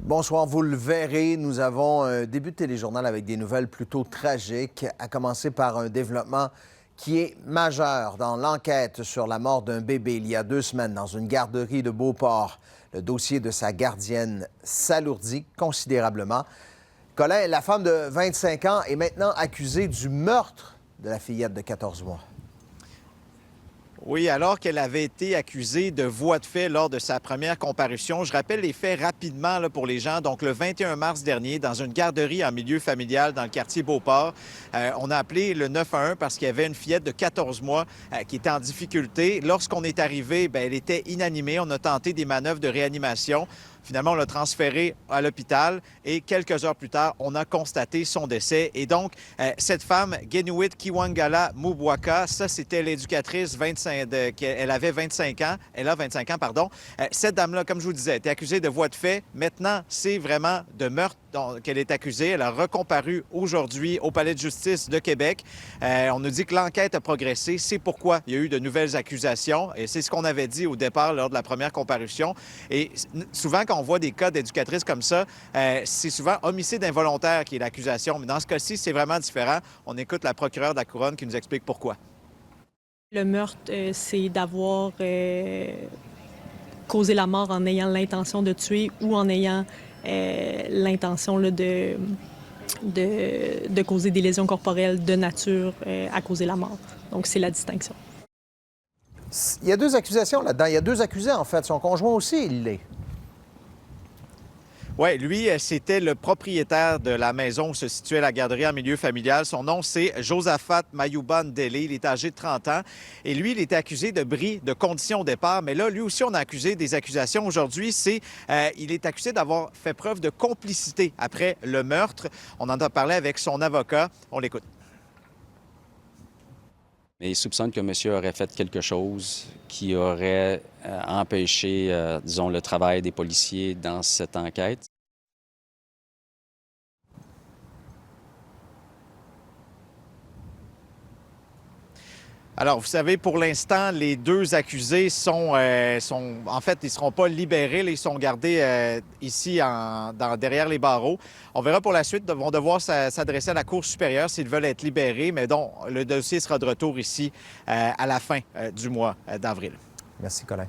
Bonsoir, vous le verrez, nous avons débuté les journaux avec des nouvelles plutôt tragiques, à commencer par un développement qui est majeur dans l'enquête sur la mort d'un bébé il y a 2 semaines dans une garderie de Beauport. Le dossier de sa gardienne s'alourdit considérablement. Colin, la femme de 25 ans est maintenant accusée du meurtre de la fillette de 14 mois. Oui, alors qu'elle avait été accusée de voies de fait lors de sa première comparution. Je rappelle les faits rapidement là, pour les gens. Donc, le 21 mars dernier, dans une garderie en milieu familial dans le quartier Beauport, on a appelé le 911 parce qu'il y avait une fillette de 14 mois qui était en difficulté. Lorsqu'on est arrivé, elle était inanimée. On a tenté des manœuvres de réanimation. Finalement, on l'a transférée à l'hôpital et quelques heures plus tard, on a constaté son décès. Et donc, cette femme, Genuit Kiwangala Mubwaka, ça, c'était l'éducatrice, elle avait 25 ans. Elle a 25 ans, pardon. Cette dame-là, comme je vous disais, était accusée de voies de fait. Maintenant, c'est vraiment de meurtre qu'elle est accusée. Elle a recomparu aujourd'hui au Palais de justice de Québec. On nous dit que l'enquête a progressé. C'est pourquoi il y a eu de nouvelles accusations. Et c'est ce qu'on avait dit au départ lors de la première comparution. Et souvent, quand on voit des cas d'éducatrices comme ça, c'est souvent homicide involontaire qui est l'accusation. Mais dans ce cas-ci, c'est vraiment différent. On écoute la procureure de la Couronne qui nous explique pourquoi. Le meurtre, c'est d'avoir causé la mort en ayant l'intention de tuer ou en ayant l'intention de causer des lésions corporelles de nature à causer la mort. Donc, c'est la distinction. Il y a 2 accusations là-dedans. Il y a 2 accusés, en fait. Son conjoint aussi, il l'est. Oui, lui, c'était le propriétaire de la maison où se situait la garderie en milieu familial. Son nom, c'est Josaphat Mayouba Ndele. Il est âgé de 30 ans. Et lui, il était accusé de bris de conditions au départ. Mais là, lui aussi, on a accusé des accusations. Aujourd'hui, il est accusé d'avoir fait preuve de complicité après le meurtre. On en a parlé avec son avocat. On l'écoute. Mais il soupçonne que monsieur aurait fait quelque chose qui aurait empêché, disons, le travail des policiers dans cette enquête. Alors, vous savez, pour l'instant, les 2 accusés en fait, ils ne seront pas libérés. Ils sont gardés ici derrière les barreaux. On verra pour la suite. Ils vont devoir s'adresser à la Cour supérieure s'ils veulent être libérés. Mais donc, le dossier sera de retour ici à la fin du mois d'avril. Merci, Colin.